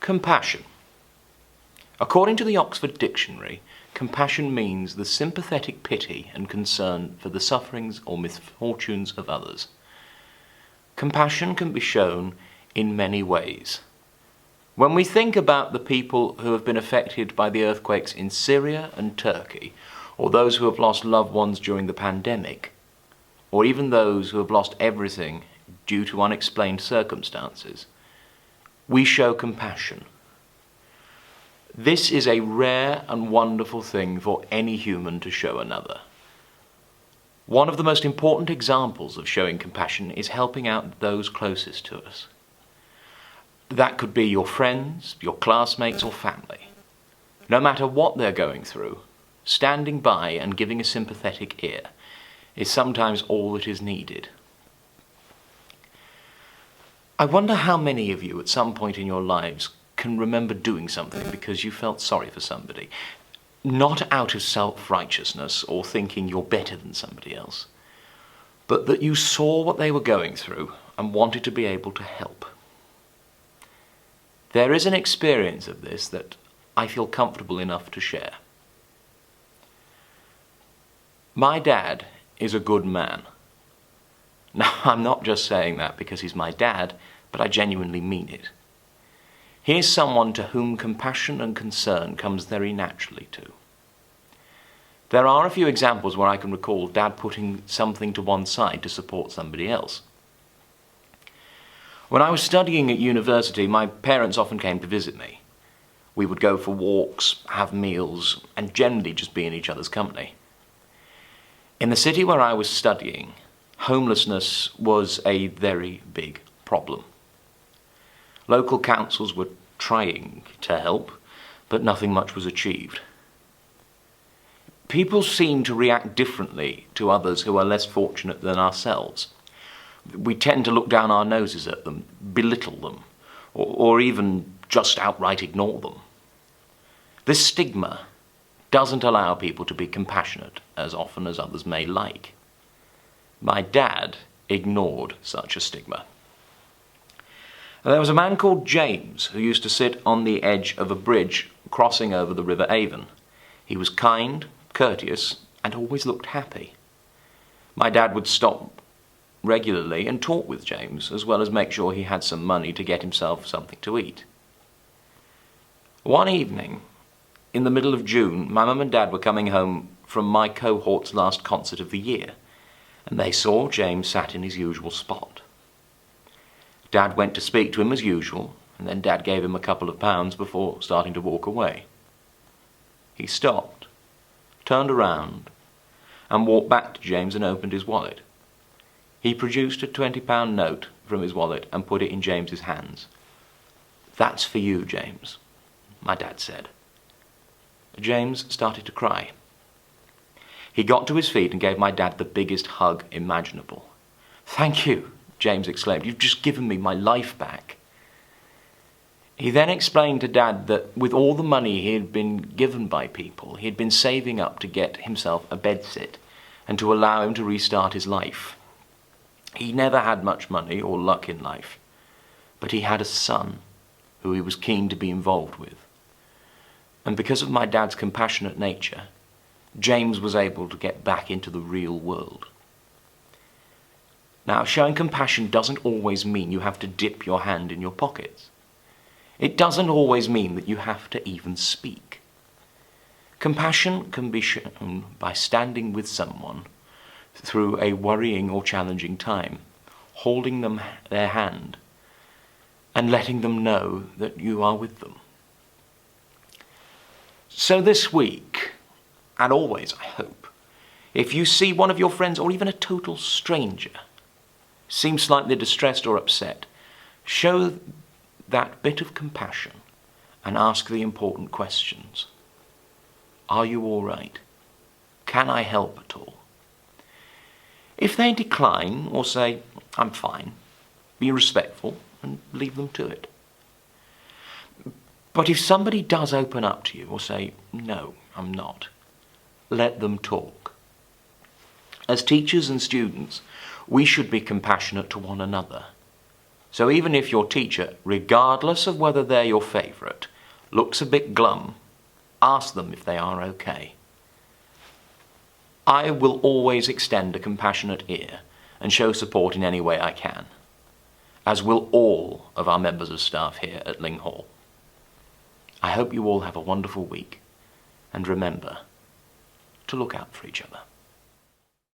Compassion. According to the Oxford Dictionary, compassion means the sympathetic pity and concern for the sufferings or misfortunes of others. Compassion can be shown in many ways. When we think about the people who have been affected by the earthquakes in Syria and Turkey, or those who have lost loved ones during the pandemic, or even those who have lost everything due to unexplained circumstances, we show compassion. This is a rare and wonderful thing for any human to show another. One of the most important examples of showing compassion is helping out those closest to us. That could be your friends, your classmates, or family. No matter what they're going through, standing by and giving a sympathetic ear is sometimes all that is needed. I wonder how many of you at some point in your lives can remember doing something because you felt sorry for somebody, not out of self-righteousness or thinking you're better than somebody else, but that you saw what they were going through and wanted to be able to help. There is an experience of this that I feel comfortable enough to share. My dad is a good man. Now, I'm not just saying that because he's my dad, but I genuinely mean it. He is someone to whom compassion and concern comes very naturally to. There are a few examples where I can recall Dad putting something to one side to support somebody else. When I was studying at university, my parents often came to visit me. We would go for walks, have meals, and generally just be in each other's company. In the city where I was studying, homelessness was a very big problem. Local councils were trying to help, but nothing much was achieved. People seem to react differently to others who are less fortunate than ourselves. We tend to look down our noses at them, belittle them, or even just outright ignore them. This stigma doesn't allow people to be compassionate as often as others may like. My dad ignored such a stigma. There was a man called James who used to sit on the edge of a bridge crossing over the River Avon. He was kind, courteous, and always looked happy. My dad would stop regularly and talk with James, as well as make sure he had some money to get himself something to eat. One evening, in the middle of June, my mum and dad were coming home from my cohort's last concert of the year, and they saw James sat in his usual spot. Dad went to speak to him as usual, and then Dad gave him a couple of pounds before starting to walk away. He stopped, turned around, and walked back to James and opened his wallet. He produced a £20 note from his wallet and put it in James's hands. "That's for you, James," my dad said. James started to cry. He got to his feet and gave my dad the biggest hug imaginable. "Thank you," James exclaimed. "You've just given me my life back." He then explained to Dad that with all the money he had been given by people, he had been saving up to get himself a bedsit and to allow him to restart his life. He never had much money or luck in life, but he had a son who he was keen to be involved with. And because of my dad's compassionate nature, James was able to get back into the real world. Now, showing compassion doesn't always mean you have to dip your hand in your pockets. It doesn't always mean that you have to even speak. Compassion can be shown by standing with someone through a worrying or challenging time, holding their hand, and letting them know that you are with them. So this week, and always, I hope, if you see one of your friends or even a total stranger seem slightly distressed or upset, show that bit of compassion and ask the important questions. Are you all right? Can I help at all? If they decline or say, "I'm fine," be respectful and leave them to it. But if somebody does open up to you or say, "No, I'm not," let them talk. As teachers and students, we should be compassionate to one another. So even if your teacher, regardless of whether they're your favourite, looks a bit glum, ask them if they are okay. I will always extend a compassionate ear and show support in any way I can, as will all of our members of staff here at Ling Hall. I hope you all have a wonderful week, and remember to look out for each other.